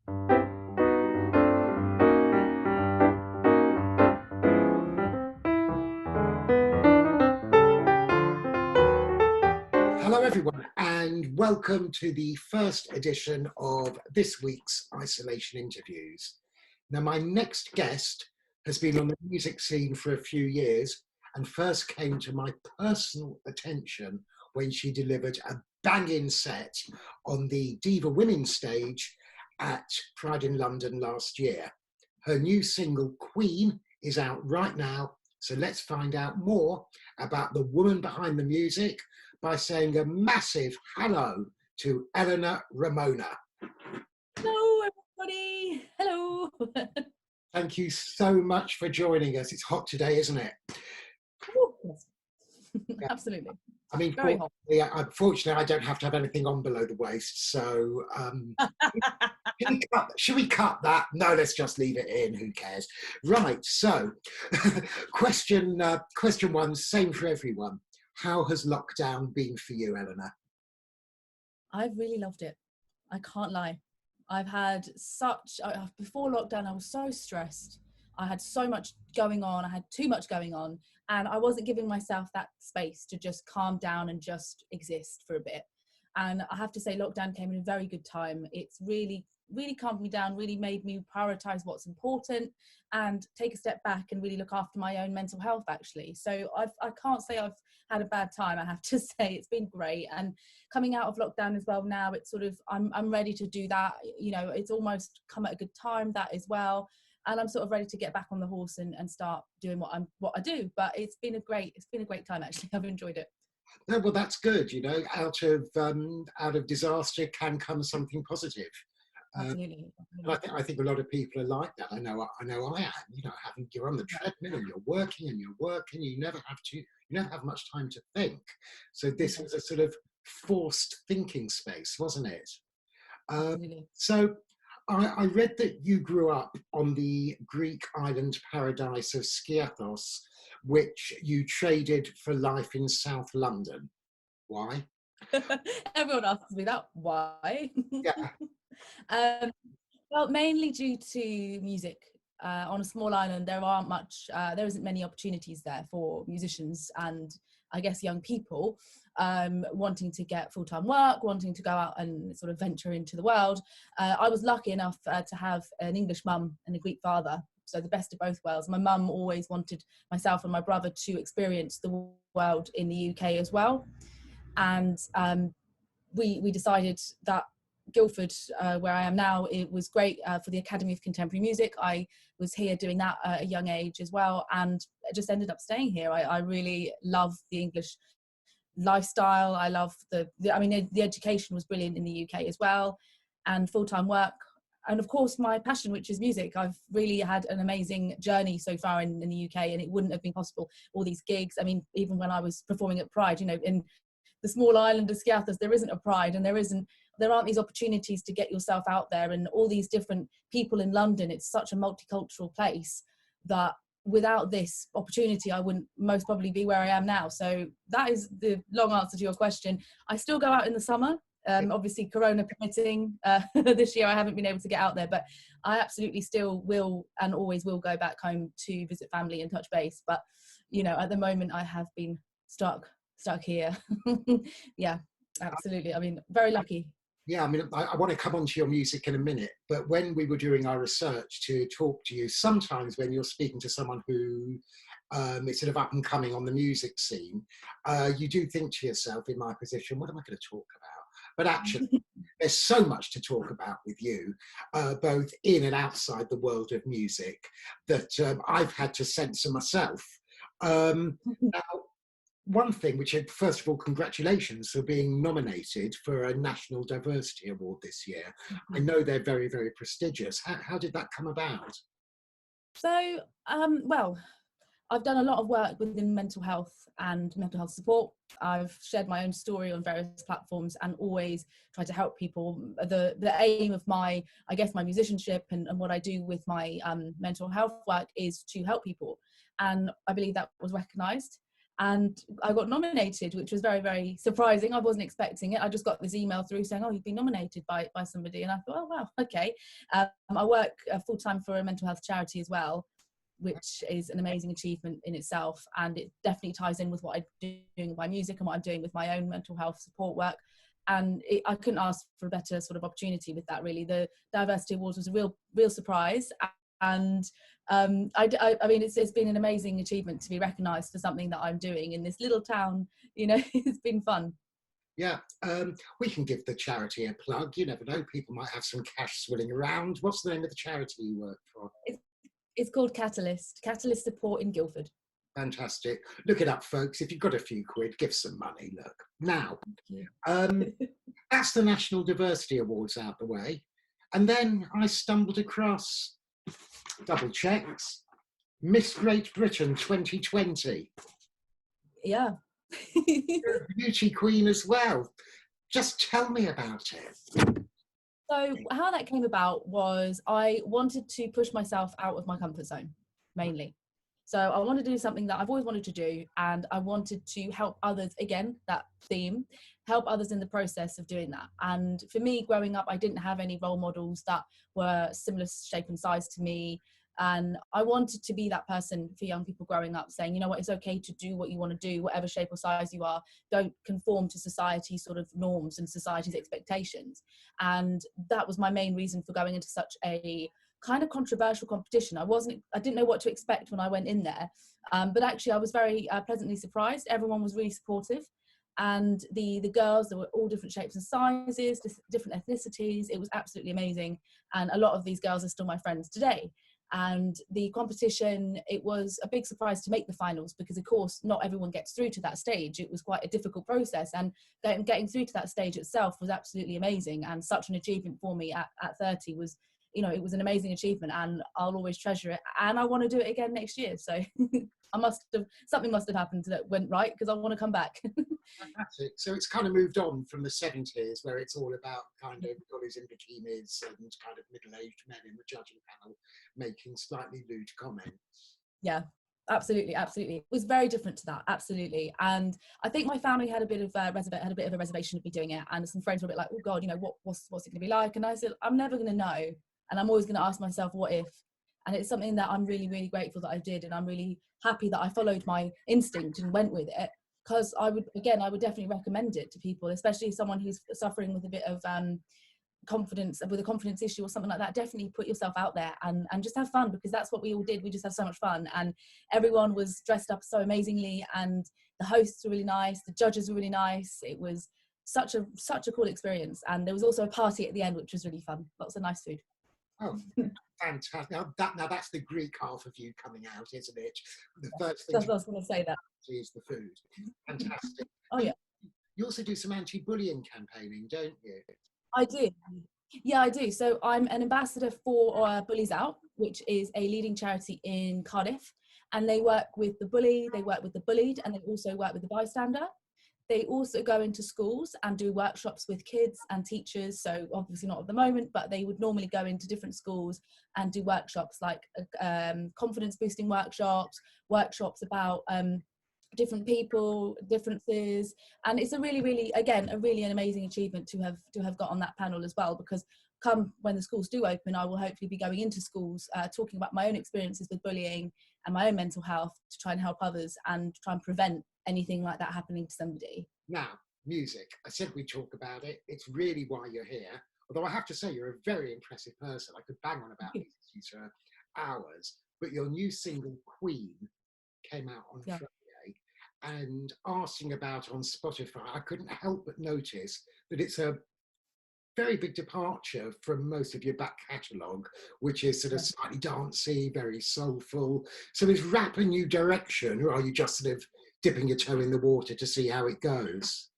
Hello everyone and welcome to the first edition of this week's Isolation Interviews. Now my next guest has been on the music scene for a few years and first came to my personal attention when she delivered a banging set on the Diva Women's stage at Pride in London last year. Her new single Queen is out right now, so let's find out more about the woman behind the music by saying a massive hello to Elena Ramona. Hello, everybody. Hello. Thank you so much for joining us. It's hot today, isn't it? Oh, yes. Yeah. Absolutely. I mean, very hot. Unfortunately, I don't have to have anything on below the waist. So, should we cut that? No, let's just leave it in. Who cares? Right. So, question one, same for everyone. How has lockdown been for you, Eleanor? I've really loved it. I can't lie. I've had before lockdown, I was so stressed. I had so much going on. I had too much going on. And I wasn't giving myself that space to just calm down and just exist for a bit. And I have to say, lockdown came in a very good time. It's really calmed me down, really made me prioritize what's important and take a step back and really look after my own mental health, actually. So I can't say I've had a bad time. I have to say it's been great. And coming out of lockdown as well now, it's sort of, I'm ready to do that. You know, it's almost come at a good time, that as well. And I'm sort of ready to get back on the horse and start doing what I do. But it's been a great time, actually. I've enjoyed it. No, well, that's good. You know, out of disaster can come something positive. Absolutely. And I think a lot of people are like that. I know I am. You know, you're on the treadmill and you're working. You never have much time to think. So this was a sort of forced thinking space, wasn't it? So I read that you grew up on the Greek island paradise of Skiathos, which you traded for life in South London. Why? Everyone asks me that. Why? Yeah. Well, mainly due to music. On a small island, there isn't many opportunities there for musicians and I guess young people wanting to get full-time work, wanting to go out and sort of venture into the world. I was lucky enough to have an English mum and a Greek father, so the best of both worlds. My mum always wanted myself and my brother to experience the world in the UK as well, and we decided that Guildford, where I am now, it was great for the Academy of Contemporary Music. I was here doing that at a young age as well, and I just ended up staying here. I really love the English lifestyle. I love the education was brilliant in the UK as well, and full-time work, and of course my passion, which is music. I've really had an amazing journey so far in the UK, and it wouldn't have been possible, all these gigs. I mean, even when I was performing at Pride, you know, in the small island of Skiathos, there isn't a Pride, and there aren't these opportunities to get yourself out there, and all these different people in London. It's such a multicultural place that without this opportunity, I wouldn't most probably be where I am now. So that is the long answer to your question. I still go out in the summer, obviously Corona permitting. This year I haven't been able to get out there, but I absolutely still will and always will go back home to visit family and touch base. But, you know, at the moment I have been stuck here. Yeah, absolutely. I mean, very lucky. Yeah, I mean, I want to come on to your music in a minute, but when we were doing our research to talk to you, sometimes when you're speaking to someone who is sort of up and coming on the music scene, you do think to yourself, in my position, what am I going to talk about? But actually, there's so much to talk about with you, both in and outside the world of music, that I've had to censor myself. Now, one thing, which, first of all, congratulations for being nominated for a National Diversity Award this year. I know they're very, very prestigious. How did that come about? So, well, I've done a lot of work within mental health and mental health support. I've shared my own story on various platforms and always try to help people. The aim of my musicianship and what I do with my mental health work is to help people. And I believe that was recognised. and I got nominated, which was very, very surprising. I wasn't expecting it. I just got this email through saying, oh, you've been nominated by somebody. And I thought, oh, wow, okay. I work full-time for a mental health charity as well, which is an amazing achievement in itself. And it definitely ties in with what I'm doing with my music and what I'm doing with my own mental health support work. And I couldn't ask for a better sort of opportunity with that, really. The Diversity Awards was a real surprise. And I mean, it's been an amazing achievement to be recognised for something that I'm doing in this little town. You know, it's been fun. Yeah, we can give the charity a plug. You never know, people might have some cash swilling around. What's the name of the charity you work for? It's called Catalyst Support in Guildford. Fantastic. Look it up, folks. If you've got a few quid, give some money. Look, now, that's the National Diversity Awards out the way. And then I stumbled across, double checks, Miss Great Britain 2020. Yeah. You're a beauty queen as well. Just tell me about it. So how that came about was I wanted to push myself out of my comfort zone, mainly. So I wanted to do something that I've always wanted to do, and I wanted to help others, again, that theme, help others in the process of doing that. And for me, growing up, I didn't have any role models that were similar shape and size to me. And I wanted to be that person for young people growing up, saying, you know what, it's okay to do what you want to do, whatever shape or size you are. Don't conform to society's sort of norms and society's expectations. And that was my main reason for going into such a kind of controversial competition. I didn't know what to expect when I went in there, but actually I was very pleasantly surprised. Everyone was really supportive, and the girls, there were all different shapes and sizes, different ethnicities. It was absolutely amazing, and a lot of these girls are still my friends today. And the competition, it was a big surprise to make the finals, because of course not everyone gets through to that stage. It was quite a difficult process, and getting through to that stage itself was absolutely amazing, and such an achievement for me at 30 was, you know, it was an amazing achievement, and I'll always treasure it, and I want to do it again next year. So something must have happened that went right, because I want to come back. Fantastic. So it's kind of moved on from the 70s, where it's all about kind of bullies in bikinis and kind of middle-aged men in the judging panel making slightly lewd comments. Yeah, absolutely. It was very different to that, absolutely. And I think my family had a bit of a reservation of me doing it, and some friends were a bit like, oh God, you know, what's it going to be like? And I said, I'm never going to know, and I'm always going to ask myself, what if? And it's something that I'm really, really grateful that I did, and I'm really happy that I followed my instinct and went with it, because I would definitely recommend it to people, especially someone who's suffering with a bit of with a confidence issue or something like that. Definitely put yourself out there and just have fun, because that's what we all did. We just had so much fun, and everyone was dressed up so amazingly, and the hosts were really nice, the judges were really nice. It was such a cool experience, and there was also a party at the end, which was really fun. Lots of nice food. Oh, fantastic. Now that's the Greek half of you coming out, isn't it? The first thing That's what I was going to say, that is the food. Fantastic. oh yeah, you also do some anti-bullying campaigning, don't you? I do. Yeah, I do. So I'm an ambassador for Bullies Out, which is a leading charity in Cardiff, and they work with the bully, they work with the bullied, and they also work with the bystander. They also go into schools and do workshops with kids and teachers. So obviously not at the moment, but they would normally go into different schools and do workshops like confidence boosting workshops about different people, differences. And it's a really, again, a really an amazing achievement to have got on that panel as well, because come when the schools do open, I will hopefully be going into schools talking about my own experiences with bullying and my own mental health, to try and help others and try and prevent anything like that happening to somebody. Now, music. I said we'd talk about it. It's really why you're here. Although I have to say, you're a very impressive person. I could bang on about these issues for hours. But your new single, Queen, came out on Friday. And asking about on Spotify, I couldn't help but notice that it's a very big departure from most of your back catalogue, which is sort of slightly dancey, very soulful. So is rap a new direction, or are you just sort of dipping your toe in the water to see how it goes?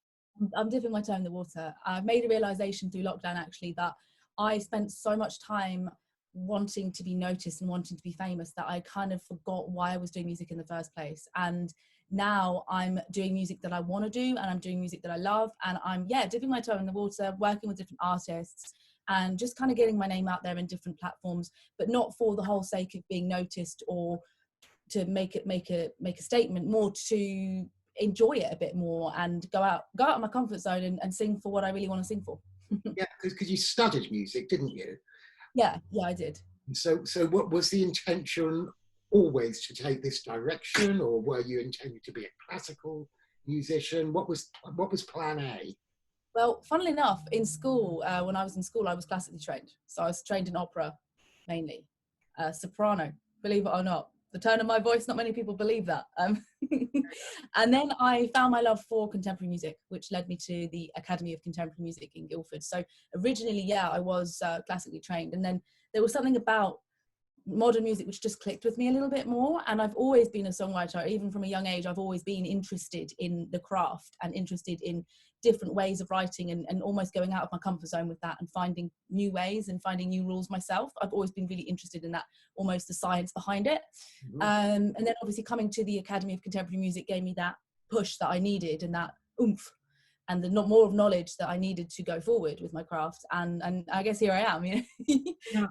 I'm dipping my toe in the water. I've made a realisation through lockdown, actually, that I spent so much time wanting to be noticed and wanting to be famous that I kind of forgot why I was doing music in the first place. And now I'm doing music that I want to do, and I'm doing music that I love, and I'm dipping my toe in the water, working with different artists, and just kind of getting my name out there in different platforms, but not for the whole sake of being noticed or to make a statement, more to enjoy it a bit more and go out of my comfort zone and sing for what I really want to sing for. Yeah, because you studied music, didn't you? Yeah, I did. And so what was the intention, always to take this direction, or were you intending to be a classical musician? What was plan A? Well, funnily enough, in school, when I was in school, I was classically trained. So I was trained in opera, mainly. Soprano, believe it or not. The tone of my voice, not many people believe that. And then I found my love for contemporary music, which led me to the Academy of Contemporary Music in Guildford. So originally, yeah, I was classically trained. And then there was something about modern music which just clicked with me a little bit more. And I've always been a songwriter. Even from a young age, I've always been interested in the craft and interested in different ways of writing, and almost going out of my comfort zone with that and finding new ways and finding new rules myself. I've always been really interested in that, almost the science behind it. Mhm. And then obviously coming to the Academy of Contemporary Music gave me that push that I needed, and that oomph, and the more of knowledge that I needed to go forward with my craft. And I guess here I am. You know? Yeah.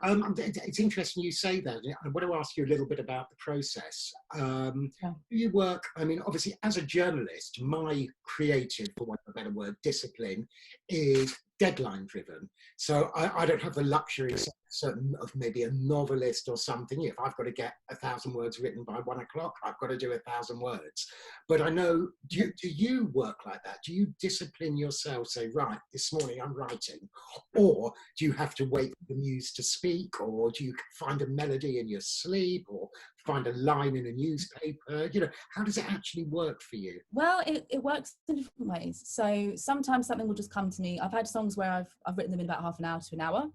It's interesting you say that. I want to ask you a little bit about the process. Yeah. Do you work, I mean, obviously, as a journalist, my creative, for want of a better word, discipline is deadline driven. So I don't have the luxury of maybe a novelist or something. If I've got to get 1,000 words written by 1 o'clock, I've got to do 1,000 words. But I know, do you work like that? Do you discipline yourself, say, right, this morning I'm writing? Or do you have to wait for the muse to speak? Or do you find a melody in your sleep? Or find a line in a newspaper? You know, how does it actually work for you? Well, it works in different ways. So sometimes something will just come to me. I've had songs where I've written them in about half an hour to an hour,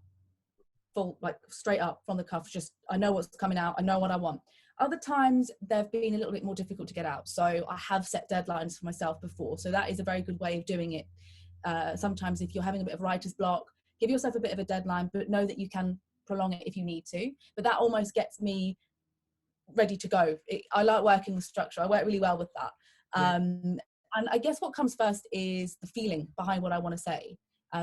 full, like straight up from the cuff. Just, I know what's coming out. I know what I want. Other times they've been a little bit more difficult to get out. So I have set deadlines for myself before. So that is a very good way of doing it. Sometimes if you're having a bit of writer's block, give yourself a bit of a deadline, but know that you can prolong it if you need to. But that almost gets me ready to go. I like working with structure. I work really well with that. Yeah. And I guess what comes first is the feeling behind what I want to say.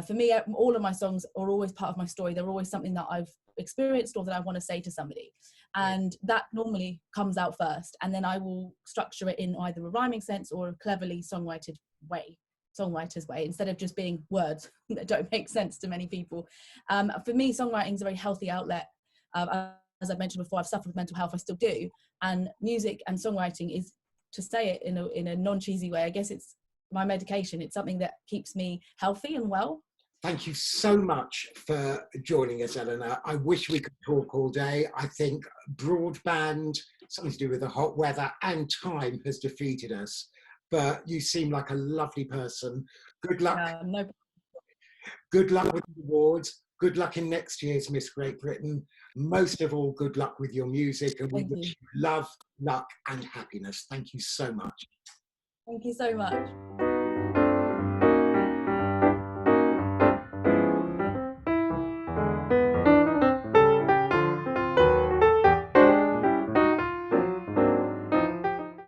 For me, all of my songs are always part of my story. They're always something that I've experienced or that I want to say to somebody. And that normally comes out first. And then I will structure it in either a rhyming sense or a cleverly songwriter's way, instead of just being words that don't make sense to many people. For me, songwriting is a very healthy outlet. As I've mentioned before, I've suffered with mental health, I still do. And music and songwriting is, to say it in a non-cheesy way, I guess it's my medication. It's something that keeps me healthy and well. Thank you so much for joining us, Eleanor. I wish we could talk all day. I think broadband, something to do with the hot weather and time, has defeated us. But you seem like a lovely person. Good luck. No. Good luck with the awards. Good luck in next year's Miss Great Britain. Most of all, good luck with your music, and we wish you love, luck, and happiness. Thank you so much. Thank you so much.